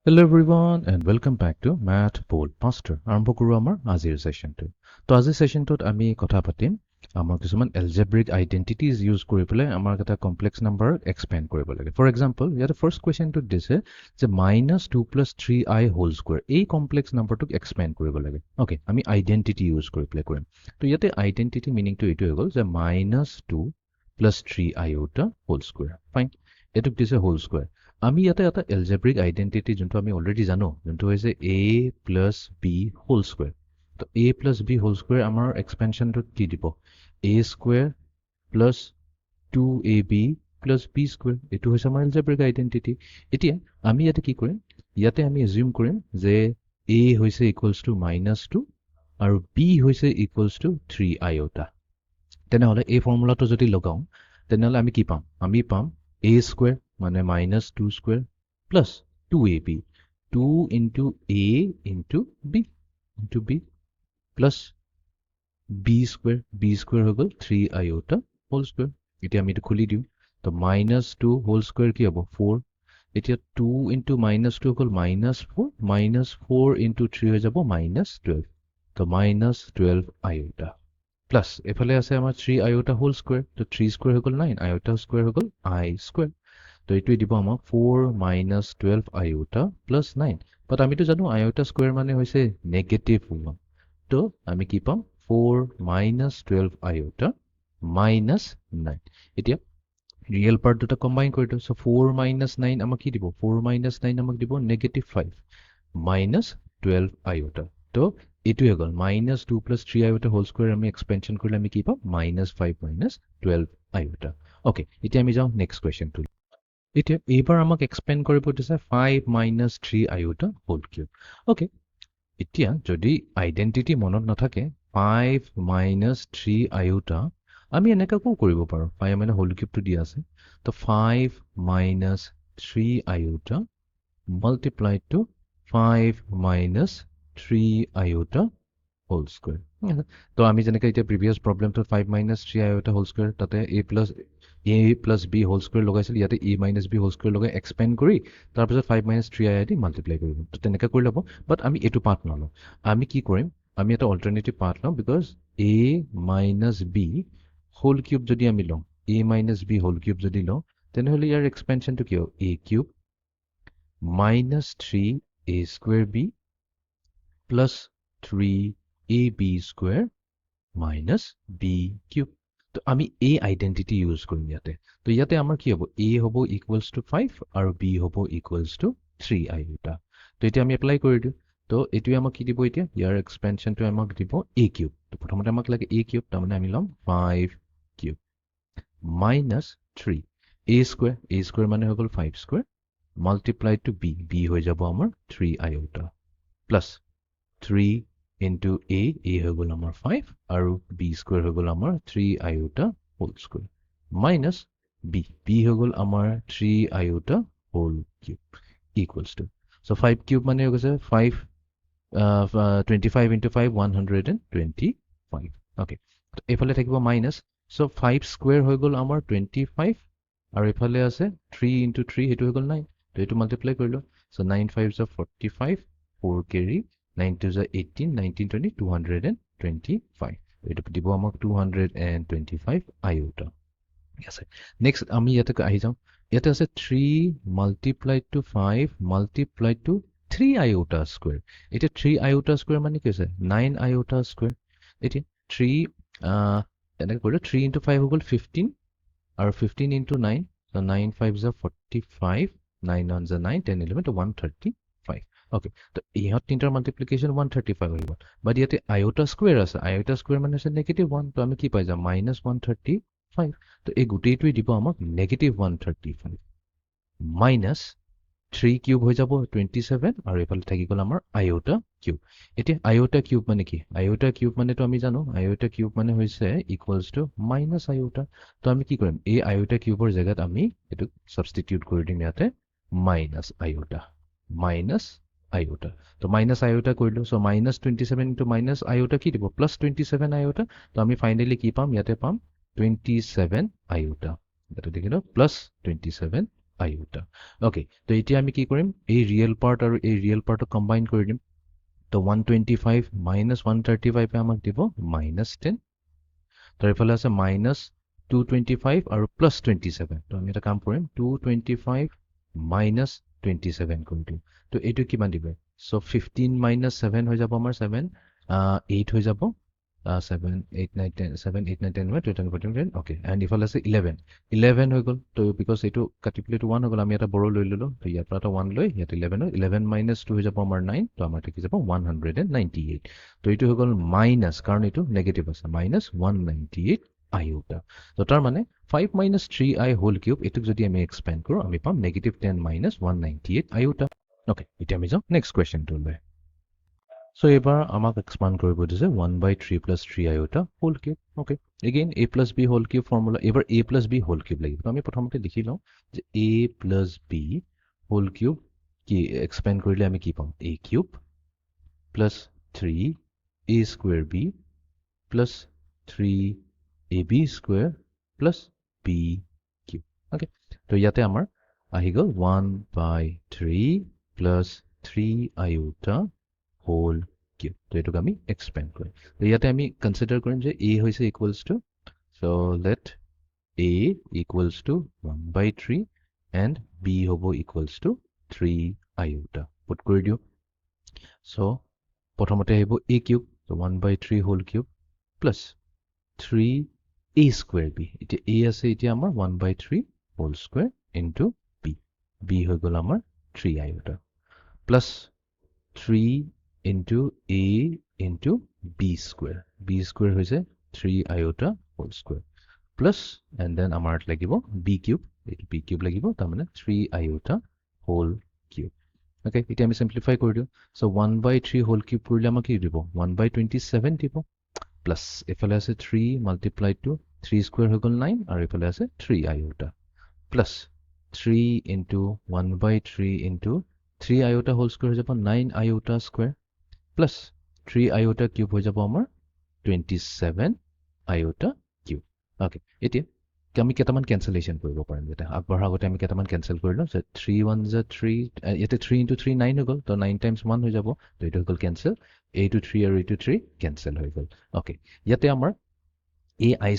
Hello everyone and welcome back to Math Bold Master. আৰম্ভ কৰো আমাৰ আজিৰ সেশনটো। তো আজিৰ সেশনটোত আমি কথা পাতিম আমাৰ কিছুমান algebraic identities ইউজ কৰি পেলাই আমাৰ এটা কমপ্লেক্স নাম্বাৰ এক্সপেন্ড কৰিব লাগে। ফৰ এক্সাম্পল ইয়াতে ফাৰ্স্ট কুৱেশ্যনটোত দিছে যে -2 + 3i হোল স্কয়াৰ এই কমপ্লেক্স নাম্বাৰটোক এক্সপেন্ড কৰিব লাগে। ওকে, আমি আইডেন্টিটি ইউজ কৰি পেলাই কৰিম। তো ইয়াতে আইডেন্টিটি মিনিংটো এইটো হৈ গ'ল যে -2 + 3 iota হোল স্কয়াৰ। ফাইন, এটোক দিছে হোল স্কয়াৰ। আমি ইয়াতে এটা এলজেব্ৰিক আইডেন্টিটি যোনটো আমি অলৰেডি জানো, যোনটো হৈছে a + b হোল স্কয়াৰ। তো a + b হোল স্কয়াৰ আমাৰ এক্সপেনশনটো কি দিব? a square + 2ab + b square. এটো হৈছে আমাৰ এলজেব্ৰিক আইডেন্টিটি। এতিয়া আমি ইয়াতে কি কৰিম? ইয়াতে আমি এজিউম কৰিম যে a হৈছে ইকুৱেলছ টু -2 আৰু b হৈছে ইকুৱেলছ টু 3 iota। তেনেহলে এই ফৰ্মুলাটো যদি লগাও তেনেহলে আমি কি পাম? আমি পাম a স্কয়াৰ মানে -2 square plus 2ab 2 into a into b plus b square হৈ গ'ল 3 iota whole square। এতিয়া আমি এটো খুলি দিও তো -2 whole square কি হ'ব 4। এতিয়া 2 into -2 হ'ল -4 -4 into 3 হৈ যাব -12 তো -12 iota প্লাস এফালে আছে আমাৰ 3 iota whole square তো 3 square হৈ গ'ল 9 iota square হৈ গ'ল I square। তো এইটোৱে দিব আমাক 4 - 12 iota plus 9। বাট আমিতো জানো iota square মানে হৈছে নেগেটিভ 1। তো আমি কি পাম 4 - 12 iota minus 9। এতিয়া ৰিয়েল পাৰ্ট দুটা কম্বাইন কৰি দিও। সো 4 - 9 আমাক কি দিব? 4 - 9 আমাক দিব -5 minus 12 iota। তো এইটোৱে গ'ল -2 + 3 iota হোল স্কয়াৰ আমি এক্সপেনশন কৰিলে আমি কি পাম? -5 - 12 iota। ওকে, এতিয়া আমি যাও নেক্সট কোৱেশ্চনটো। এতিয়া এইবাৰ আমাক এক্সপেন্ড কৰিব দিছে 5 - 3 iota হোল কিউব। ওকে, এতিয়া যদি আইডেন্টিটি মনত নাথাকে 5 - 3 iota আমি এনেকাকো কৰিব পাৰো। 5 মানে হোল কিউবটো দিয়া আছে তো 5 - 3 iota multiplied to 5 - 3 iota whole square. তো আমি যেনেকৈ এতিয়া প্ৰিভিয়াছ প্ৰবলেমটো 5 - 3 iota হোল স্কয়াৰ তাতে a + b হোল স্কয়াৰ লগাইছিল, ইয়াতে a - b হোল স্কয়াৰ লগাই এক্সপেন্ড কৰি তাৰপিছত 5 - 3 iota দি মাল্টিপ্লাই কৰিব। তো তেনেকৈ কৰি ল'ব, বাট আমি এইটো পাৰ্ট নলওঁ। আমি কি কৰিম? আমি এটা অল্টাৰনেটিভ পাৰ্ট লওঁ because a - b whole cube যদি আমি লওঁ, a - b হোল কিউব যদি লওঁ তেনেহ'লে ইয়াৰ এক্সপেনশনটো কি হ'ব? a cube -3a square b plus 3ab square minus b cube. তো আমি a আইডেন্টিটি ইউজ কৰিম ইয়াতে। তো ইয়াতে আমাৰ কি হ'ব? a হ'ব ইকুৱেলছ টু 5 আৰু b হ'ব ইকুৱেলছ টু 3 iota। তো এতিয়া আমি এপ্লাই কৰি দিওঁ। তো এইটোৱে আমাক কি দিব? এতিয়া ইয়াৰ এক্সপেনশনটো আমাক দিব a কিউব। তো প্ৰথমতে আমাক লাগে a কিউব, তাৰমানে আমি ল'ম 5 কিউব minus 3 a স্কয়াৰ মানে হৈ গ'ল 5 স্কয়াৰ multiplied to b হৈ যাব আমাৰ 3 iota plus 3 into a হৈ গ'ল আমাৰ 5 আৰু b স্কয়াৰ হৈ গ'ল আমাৰ 3 iota whole square minus b হৈ গ'ল আমাৰ 3 iota whole cube equals to so 5 cube মানে হৈ গৈছে 5 25 into 5 125। ওকে, এইফালে থাকিব মাইনাস। সো 5 স্কয়াৰ হৈ গ'ল আমাৰ 25 আৰু এইফালে আছে 3 into 3 সেইটো হৈ গ'ল 9। তো এইটো মাল্টিপ্লাই কৰিলো। So 9 5 is 45 4 carry 9 2 is 18 19 20 225। এইটো দিব আমাক 225 iota। ঠিক আছে, নেক্সট আমি ইয়াতে আহি যাওঁ। ইয়াতে আছে 3 multiplied to 5 multiplied to 3 iota square। এতিয়া 3 iota square মানে কি হৈছে? 9 iota square। এতিয়া 3 এনেকৈ কৰিলে 3 into 5 হৈ গ'ল 15 আৰু 15 into 9 so 9 5 is 45 9 1 is 9 10 11 to 135। Okay, তো ইহঁত তিনটাৰ মাল্টিপ্লিকেশ্যন 135 হৈ গ'ল। বাট ইয়াতে আয়োটা স্কুৱেৰ আছে, আয়োটা স্কুৱেৰ মানে হৈছে -1। তো আমি কি পাই যাম? -135। তো এই গোটেইটোৱে দিব আমাক -135 মাইনাছ 3 কিউব হৈ যাব 27 আৰু এইফালে থাকি গ'ল আমাৰ আয়োটা কিউব। এতিয়া আয়োটা কিউব মানে কি? আয়োটা কিউব মানেতো আমি জানো আয়োটা কিউব মানে হৈছে ইকুৱেলছ টু মাইনাছ আয়োটা। তো আমি কি কৰিম? এই আয়োটা কিউবৰ জেগাত আমি এইটো সাবষ্টিটিউট কৰি দিম ইয়াতে মাইনাছ আয়োটা তো মাইনাছ আয়োটা কৰিলো। সো -27 ইনটু মাইনাছ আয়োটা কি দিব? +27 আয়োটা। তো আমি ফাইনেলি কি পাম? ইয়াতে পাম 27 আয়োটা। ইয়াতে দেখিলো +27 iota. Okay, তো এতিয়া আমি কি কৰিম এই ৰিয়েল পাৰ্ট আৰু এই ৰিয়েল পাৰ্টক কম্বাইন কৰি দিম তো 125 minus 135 এ আমাক দিব -10 তাৰ ইফালে আছে -225 আৰু +27 তো আমি এটা কাম কৰিম 225 minus 27 কৰি দিম তো এইটো কিমান দিব সো 15 minus 7 হৈ যাব আমাৰ 7 8 হৈ যাব 7 8 9 10 7 8 9 10 12 13 14 okay and ইফালে আছে 11 হৈ গল তো বিকজ এইটো কাটি পেলে তো 1 হৈ গল আমি এটা বড় লৈ ললো তো ইয়াৰ পৰা এটা 1 লৈ ইয়াত 11 হয় 11 minus 2 হৈ যাব আমাৰ 9 তো আমাৰ থাকি যাব 198 তো এইটো হৈ গল মাইনাস কাৰণ এইটো নেগেটিভ আছে -198 iota তো তাৰ মানে 5 minus 3i whole cube এটুক যদি আমি এক্সপেন্ড কৰো আমি পাম -10 minus 198 iota okay এতিয়া আমি যাও নেক্সট কোৱেশ্চনটো লৈ So, এবাৰ আমাক এক্সপান্ড কৰিব দিছে 1/3 plus 3 iota whole cube. Okay. Again, a plus b whole cube formula. এবাৰ a plus b whole cube লাগিব। তো আমি প্ৰথমতে লিখি লওঁ যে a plus b whole cube কি এক্সপেন্ড কৰিলে আমি কি পাম a cube plus 3 a square b plus 3 ab square plus b cube. Okay. তো ইয়াতে আমাৰ আহি গ'ল 1/3 plus 3 iota whole cube. So, এটুক আমি expand কৰিম। তো ইয়াতে আমি consider কৰিম যে a হৈছে equals to, so let a equals to 1/3 and b হ'ব equals to 3 iota. Put কৰি দিও। So, প্ৰথমতে আহিব a cube, so 1/3 whole cube plus 3 a square b. এতিয়া a আছে এতিয়া আমাৰ 1/3 whole square into b. b হৈ গ'ল আমাৰ 3 iota plus 3 into a into b square. b square হৈছে 3 iota whole square plus and then আমাৰ লাগিব b cube. এইটো b cube লাগিব তাৰ মানে 3 iota whole cube. Okay, এতিয়া আমি simplify কৰি দিও। So 1/3 whole cube কৰিলে আমাক কি দিব 1/27 দিব plus এফালে আছে 3 multiplied to 3 square হৈ গ'ল 9 আৰু এফালে আছে 3 iota plus 3 into 1/3 into 3 iota whole square হৈ যাব 9 iota square plus 3 iota cube হৈ যাব আমাৰ 27 iota cube. Okay, এতিয়া আমি কেটামান ক্যান্সেলেশন কৰিব পাৰিম যেটা আগবঢ়া আগতে আমি কেটামান ক্যান্সেল কৰি লওঁ যে 3 1 is 3 ইয়াতে 3 into 3 9 হৈ গ'ল তো 9 times 1 হৈ যাব তো এইটো হৈ গ'ল ক্যান্সেল a to 3 আৰু a to 3 ক্যান্সেল হৈ গ'ল। ওকে ইয়াতে আমাৰ a i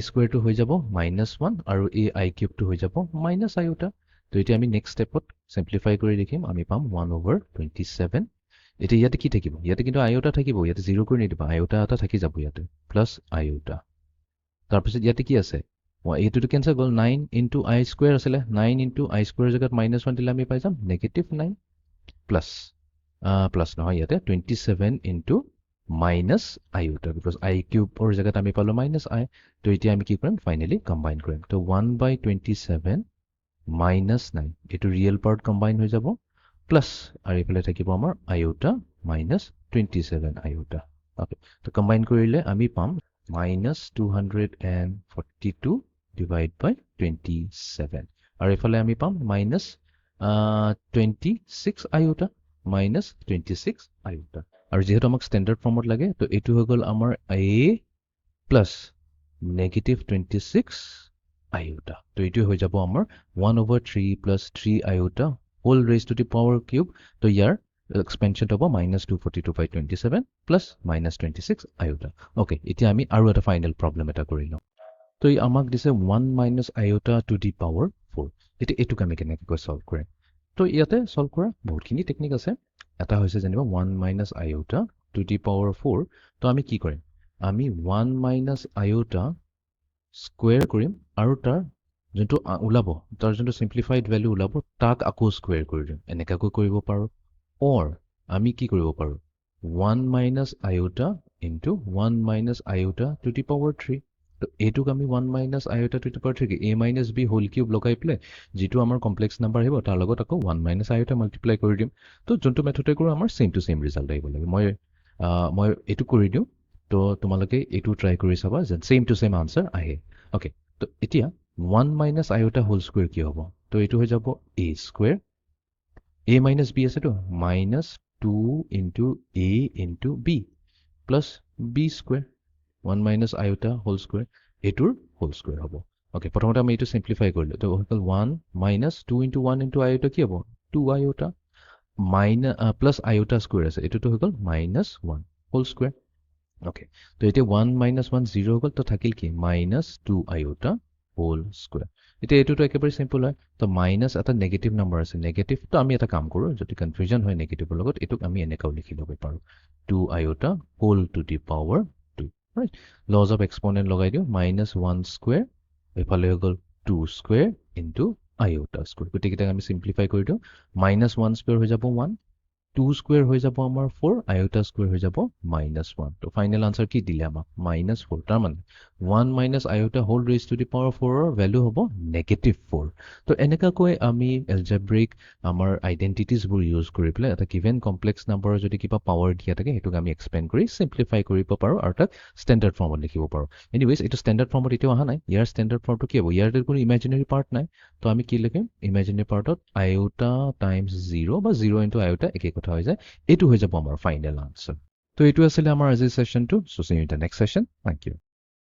square টো হৈ যাব -1 আৰু a i cube টো হৈ যাব -iota তো এতিয়া আমি নেক্সট স্টেপত সিম্পলিফাই কৰি লিখিম আমি পাম 1/27 এতিয়া ইয়াতে কি থাকিব ইয়াতে কিন্তু iota থাকিব ইয়াতে 0 কৰি নিদিবা iota এটা থাকি যাব ইয়াতে প্লাস iota তাৰপিছত ইয়াতে কি আছে এইটো তো কেনসেল গ'ল 9 into i square আছিলে 9 into i square জাগাত -1 দিলে আমি পাই যাম -9 প্লাস প্লাস নহয় ইয়াতে 27 into -iota because i cube or জাগাত আমি পালো -i তো এতিয়া আমি কি কৰিম ফাইনালি কম্বাইন কৰিম তো 1/27 -9 এটো ৰিয়েল পাৰ্ট কম্বাইন হৈ যাব plus আৰু ইফালে থাকিব আমাৰ iota -27 iota. Okay, তো কম্বাইন কৰিলে আমি পাম -242 divide by 27 আৰু ইফালে আমি পাম -26 iota -26 iota আৰু যেহেতু আমাক স্ট্যান্ডাৰ্ড ফৰ্মত লাগে তো এটো হৈ গ'ল আমাৰ a plus -26 iota তো এটো হৈ যাব আমাৰ 1/3 plus 3 iota whole raised to the power cube তো ইয়াৰ expansion হ'ব -242/27 plus -26 iota. Okay, এতিয়া আমি আৰু এটা ফাইনাল প্ৰবলেম এটা কৰি লওঁ তো ই আমাক দিছে 1 - iota to the power 4 এতিয়া এটুক আমি কেনেকৈ সলভ কৰিম তো ইয়াতে সলভ কৰা বহুতখিনি টেকনিক আছে এটা হৈছে যেনিবা 1 - iota to the power 4 তো আমি কি কৰিম আমি 1 - iota স্কয়াৰ কৰিম আৰু তাৰ যোনটো উলাব তাৰ যোনটো সিম্পলিফাইড ভ্যালু উলাব তাক আকৌ স্কয়াৰ কৰি দিম এনেকাকৈ কৰিব পাৰো or আমি কি কৰিব পাৰো 1 - iota into 1 - iota to the power 3 তো এটুক আমি 1 - iota to the power 3 কি a - b whole cube লগাই প্লে যেটো আমাৰ কমপ্লেক্স নাম্বাৰ আহিব তাৰ লগত আকৌ 1 - iota মাল্টিপ্লাই কৰি দিম তো যোনটো মেথডে কৰো আমাৰ সেম টু সেম ৰিজাল্ট আহিব লাগে মই এটু কৰি দিও তো তোমালোকে এটু ট্ৰাই কৰি চাবা যে সেম টু সেম আনসাৰ আহে ওকে তো এতিয়া 1 - iota whole square কি হ'ব তো এটু হৈ যাব a square a minus b আছে তো -2 into a into b plus b square 1 - iota whole square এটোৰ whole square হ'ব ওকে প্ৰথমতে আমি এইটো সিম্পলিফাই কৰিলো তো হৈ গ'ল 1 minus 2 into 1 into iota কি হ'ব 2 iota minus plus iota square আছে এটোটো হৈ গ'ল minus 1 whole square ওকে তো এতিয়া 1 minus 1 0 হৈ গ'ল তো থাকিল কি minus 2 iota whole square এতিয়া এটোটো একেবাৰে সিম্পল হয় তো মাইনাস এটা নেগেটিভ নাম্বাৰ আছে নেগেটিভ তো আমি এটা কাম কৰো যদি কনফিউজন হয় নেগেটিভৰ লগত এটোক আমি এনেকাও লিখি ল'ব পাৰো 2 iota whole to the power 2 right lodge of exponent লগাই দিও minus 1 square এফালে হৈ গ'ল 2 square into iota square গতিকে আমি সিম্পলিফাই কৰি দিও minus 1 square হৈ যাব 1 2 square হৈ যাব আমাৰ 4 iota square হৈ যাব minus 1 তো ফাইনাল আনসাৰ কি দিলে আমাক minus 4 তাৰ মানে 1 minus iota whole raised to the power 4 ৰ ভ্যালু হ'ব negative 4 তো এনেকা কৈ আমি এলজেব্ৰিক আমাৰ আইডেন্টিটিজ বোৰ ইউজ কৰি পেলাই এটা গিভেন কমপ্লেক্স নাম্বাৰৰ যদি কিবা পাৱাৰ দিয়া থাকে হেতুক আমি এক্সপেন্ড কৰি সিম্পলিফাই কৰিব পাৰো আৰু তাক স্ট্যান্ডাৰ্ড ফৰ্মত লিখিব পাৰো এনিৱেজ এটো স্ট্যান্ডাৰ্ড ফৰ্মত এটো অহা নাই ইয়াৰ স্ট্যান্ডাৰ্ড ফৰ্মটো কি হ'ব ইয়াৰ কোনো ইমাজিনাৰী পাৰ্ট নাই তো আমি কি লিখিম ইমাজিনাৰী পাৰ্টত iota times 0 বা 0 into iota একে কথা হৈ যায় এটো হৈ যাব আমাৰ ফাইনাল আনসাৰ তো এটো আছিল আমাৰ আজিৰ সেশনটো so see in the next session thank U